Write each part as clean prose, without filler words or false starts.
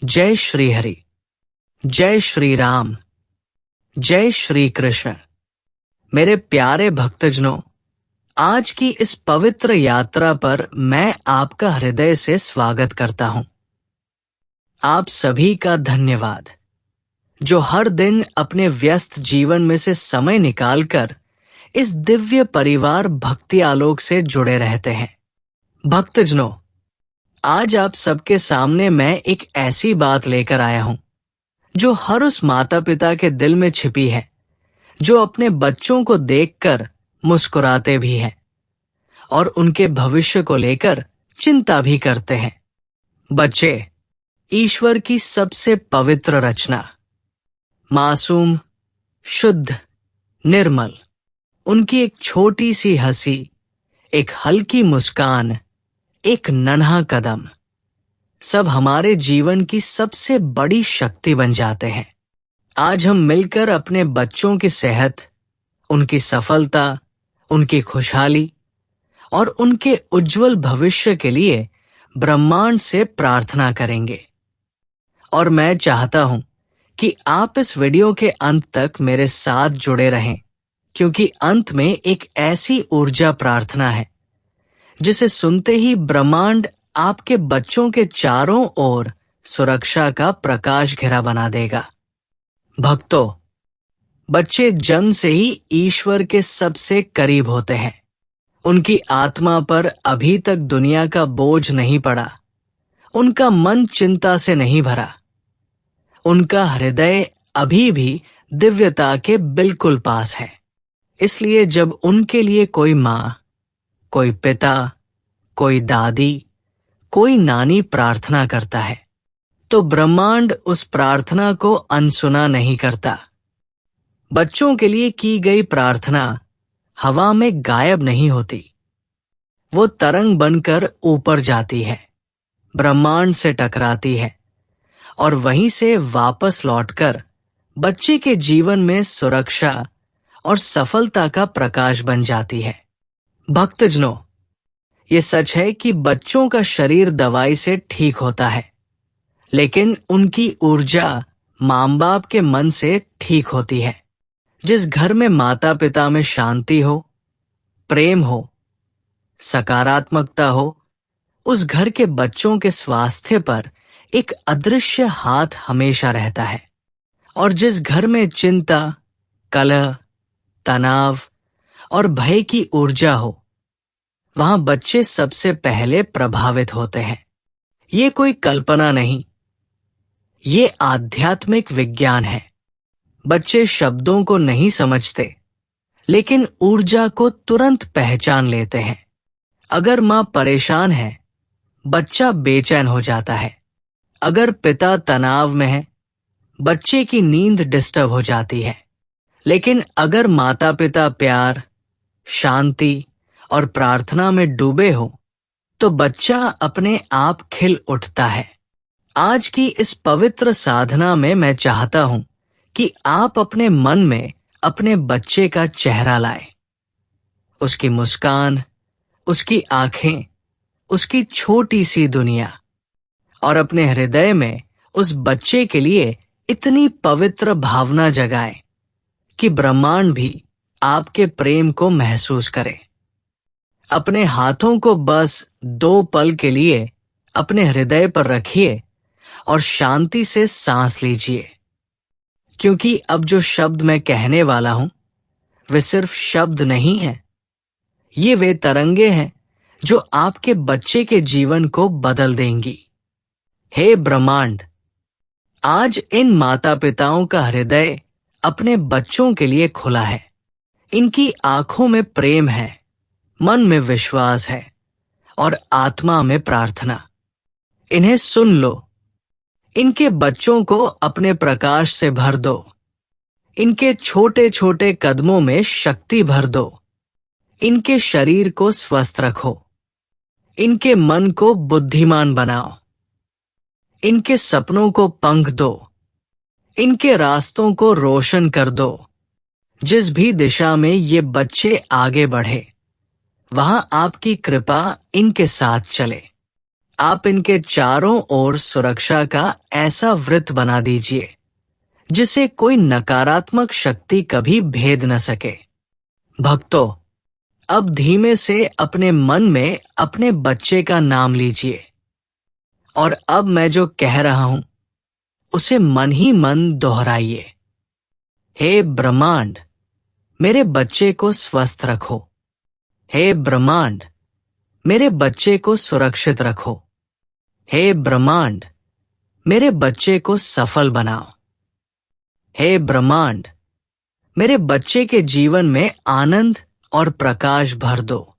जय श्री हरि, जय श्री राम, जय श्री कृष्ण। मेरे प्यारे भक्तजनों, आज की इस पवित्र यात्रा पर मैं आपका हृदय से स्वागत करता हूं। आप सभी का धन्यवाद, जो हर दिन अपने व्यस्त जीवन में से समय निकालकर इस दिव्य परिवार भक्ति आलोक से जुड़े रहते हैं। भक्तजनों, आज आप सबके सामने मैं एक ऐसी बात लेकर आया हूं जो हर उस माता पिता के दिल में छिपी है, जो अपने बच्चों को देखकर मुस्कुराते भी हैं और उनके भविष्य को लेकर चिंता भी करते हैं। बच्चे ईश्वर की सबसे पवित्र रचना, मासूम, शुद्ध, निर्मल। उनकी एक छोटी सी हंसी, एक हल्की मुस्कान, एक नन्हा कदम, सब हमारे जीवन की सबसे बड़ी शक्ति बन जाते हैं। आज हम मिलकर अपने बच्चों की सेहत, उनकी सफलता, उनकी खुशहाली और उनके उज्जवल भविष्य के लिए ब्रह्मांड से प्रार्थना करेंगे। और मैं चाहता हूं कि आप इस वीडियो के अंत तक मेरे साथ जुड़े रहें, क्योंकि अंत में एक ऐसी ऊर्जा प्रार्थना है जिसे सुनते ही ब्रह्मांड आपके बच्चों के चारों ओर सुरक्षा का प्रकाश घेरा बना देगा। भक्तों, बच्चे जन्म से ही ईश्वर के सबसे करीब होते हैं। उनकी आत्मा पर अभी तक दुनिया का बोझ नहीं पड़ा, उनका मन चिंता से नहीं भरा, उनका हृदय अभी भी दिव्यता के बिल्कुल पास है। इसलिए जब उनके लिए कोई माँ, कोई पिता, कोई दादी, कोई नानी प्रार्थना करता है, तो ब्रह्मांड उस प्रार्थना को अनसुना नहीं करता। बच्चों के लिए की गई प्रार्थना हवा में गायब नहीं होती, वो तरंग बनकर ऊपर जाती है, ब्रह्मांड से टकराती है और वहीं से वापस लौटकर बच्चे के जीवन में सुरक्षा और सफलता का प्रकाश बन जाती है। भक्तजनों, ये सच है कि बच्चों का शरीर दवाई से ठीक होता है, लेकिन उनकी ऊर्जा माँ बाप के मन से ठीक होती है। जिस घर में माता पिता में शांति हो, प्रेम हो, सकारात्मकता हो, उस घर के बच्चों के स्वास्थ्य पर एक अदृश्य हाथ हमेशा रहता है। और जिस घर में चिंता, कलह, तनाव और भय की ऊर्जा हो, वहां बच्चे सबसे पहले प्रभावित होते हैं। ये कोई कल्पना नहीं, ये आध्यात्मिक विज्ञान है। बच्चे शब्दों को नहीं समझते, लेकिन ऊर्जा को तुरंत पहचान लेते हैं। अगर माँ परेशान है, बच्चा बेचैन हो जाता है। अगर पिता तनाव में है, बच्चे की नींद डिस्टर्ब हो जाती है। लेकिन अगर माता पिता प्यार, शांति और प्रार्थना में डूबे हो, तो बच्चा अपने आप खिल उठता है। आज की इस पवित्र साधना में मैं चाहता हूं कि आप अपने मन में अपने बच्चे का चेहरा लाएं, उसकी मुस्कान, उसकी आंखें, उसकी छोटी सी दुनिया, और अपने हृदय में उस बच्चे के लिए इतनी पवित्र भावना जगाएं कि ब्रह्मांड भी आपके प्रेम को महसूस करे। अपने हाथों को बस 2 पल के लिए अपने हृदय पर रखिए और शांति से सांस लीजिए, क्योंकि अब जो शब्द मैं कहने वाला हूं, वे सिर्फ शब्द नहीं हैं। ये वे तरंगे हैं जो आपके बच्चे के जीवन को बदल देंगी। हे ब्रह्मांड, आज इन माता पिताओं का हृदय अपने बच्चों के लिए खुला है। इनकी आंखों में प्रेम है, मन में विश्वास है और आत्मा में प्रार्थना। इन्हें सुन लो, इनके बच्चों को अपने प्रकाश से भर दो, इनके छोटे छोटे कदमों में शक्ति भर दो, इनके शरीर को स्वस्थ रखो, इनके मन को बुद्धिमान बनाओ, इनके सपनों को पंख दो, इनके रास्तों को रोशन कर दो। जिस भी दिशा में ये बच्चे आगे बढ़े, वहां आपकी कृपा इनके साथ चले। आप इनके चारों ओर सुरक्षा का ऐसा वृत्त बना दीजिए जिसे कोई नकारात्मक शक्ति कभी भेद न सके। भक्तों, अब धीमे से अपने मन में अपने बच्चे का नाम लीजिए और अब मैं जो कह रहा हूं उसे मन ही मन दोहराइए। हे ब्रह्मांड, मेरे बच्चे को स्वस्थ रखो। हे ब्रह्मांड, मेरे बच्चे को सुरक्षित रखो। हे ब्रह्मांड, मेरे बच्चे को सफल बनाओ। हे ब्रह्मांड, मेरे बच्चे के जीवन में आनंद और प्रकाश भर दो।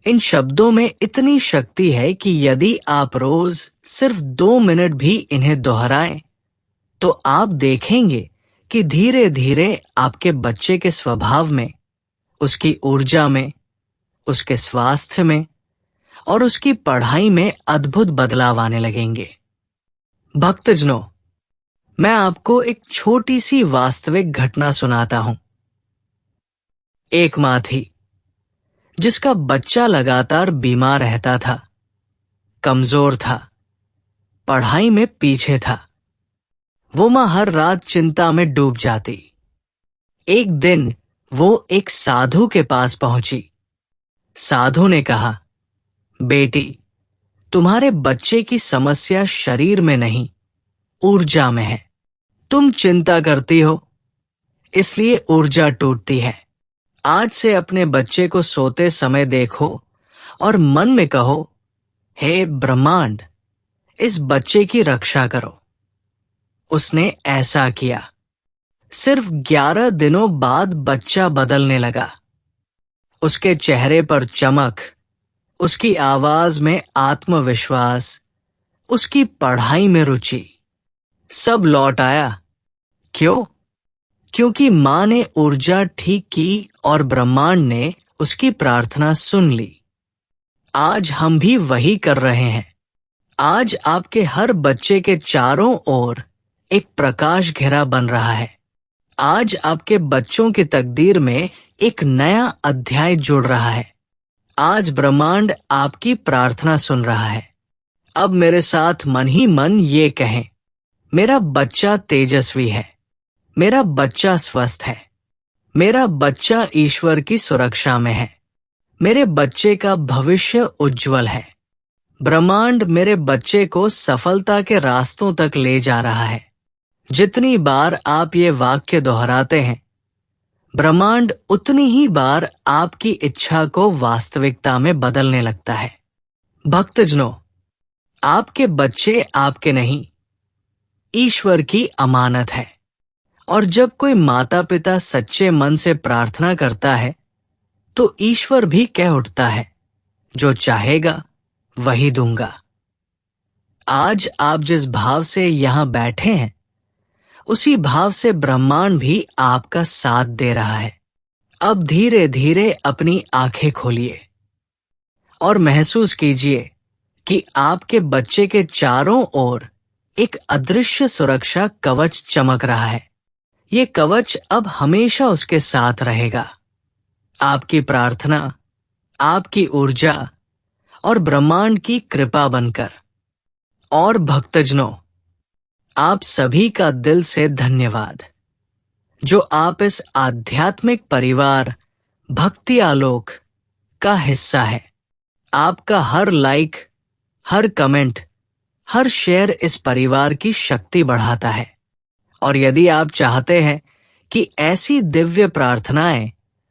इन शब्दों में इतनी शक्ति है कि यदि आप रोज सिर्फ 2 मिनट भी इन्हें दोहराएं, तो आप देखेंगे कि धीरे धीरे आपके बच्चे के स्वभाव में, उसकी ऊर्जा में, उसके स्वास्थ्य में और उसकी पढ़ाई में अद्भुत बदलाव आने लगेंगे। भक्तजनों, मैं आपको एक छोटी सी वास्तविक घटना सुनाता हूं। एक मां थी जिसका बच्चा लगातार बीमार रहता था, कमजोर था, पढ़ाई में पीछे था। वो मां हर रात चिंता में डूब जाती। एक दिन वो एक साधु के पास पहुंची। साधु ने कहा, बेटी, तुम्हारे बच्चे की समस्या शरीर में नहीं, ऊर्जा में है। तुम चिंता करती हो, इसलिए ऊर्जा टूटती है। आज से अपने बच्चे को सोते समय देखो और मन में कहो, हे ब्रह्मांड, इस बच्चे की रक्षा करो। उसने ऐसा किया। सिर्फ 11 दिनों बाद बच्चा बदलने लगा। उसके चेहरे पर चमक, उसकी आवाज में आत्मविश्वास, उसकी पढ़ाई में रुचि, सब लौट आया। क्यों? क्योंकि मां ने ऊर्जा ठीक की और ब्रह्मांड ने उसकी प्रार्थना सुन ली। आज हम भी वही कर रहे हैं। आज आपके हर बच्चे के चारों ओर एक प्रकाश घेरा बन रहा है। आज आपके बच्चों की तकदीर में एक नया अध्याय जुड़ रहा है। आज ब्रह्मांड आपकी प्रार्थना सुन रहा है। अब मेरे साथ मन ही मन ये कहें, मेरा बच्चा तेजस्वी है, मेरा बच्चा स्वस्थ है, मेरा बच्चा ईश्वर की सुरक्षा में है, मेरे बच्चे का भविष्य उज्जवल है। ब्रह्मांड मेरे बच्चे को सफलता के रास्तों तक ले जा रहा है। जितनी बार आप ये वाक्य दोहराते हैं, ब्रह्मांड उतनी ही बार आपकी इच्छा को वास्तविकता में बदलने लगता है। भक्तजनों, आपके बच्चे आपके नहीं, ईश्वर की अमानत है। और जब कोई माता पिता सच्चे मन से प्रार्थना करता है, तो ईश्वर भी कह उठता है, जो चाहेगा वही दूंगा। आज आप जिस भाव से यहां बैठे हैं, उसी भाव से ब्रह्मांड भी आपका साथ दे रहा है। अब धीरे धीरे अपनी आंखें खोलिए और महसूस कीजिए कि आपके बच्चे के चारों ओर एक अदृश्य सुरक्षा कवच चमक रहा है। ये कवच अब हमेशा उसके साथ रहेगा। आपकी प्रार्थना, आपकी ऊर्जा और ब्रह्मांड की कृपा बनकर। और भक्तजनों, आप सभी का दिल से धन्यवाद, जो आप इस आध्यात्मिक परिवार भक्ति आलोक का हिस्सा है। आपका हर लाइक, हर कमेंट, हर शेयर इस परिवार की शक्ति बढ़ाता है। और यदि आप चाहते हैं कि ऐसी दिव्य प्रार्थनाएं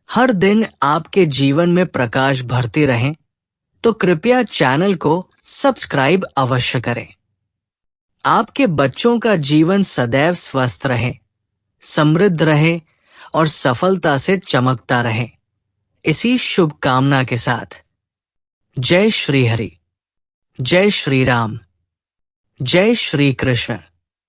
हर दिन आपके जीवन में प्रकाश भरती रहें, तो कृपया चैनल को सब्सक्राइब अवश्य करें। आपके बच्चों का जीवन सदैव स्वस्थ रहे, समृद्ध रहे और सफलता से चमकता रहे, इसी शुभकामना के साथ। जय श्री हरि, जय श्री राम, जय श्री कृष्ण।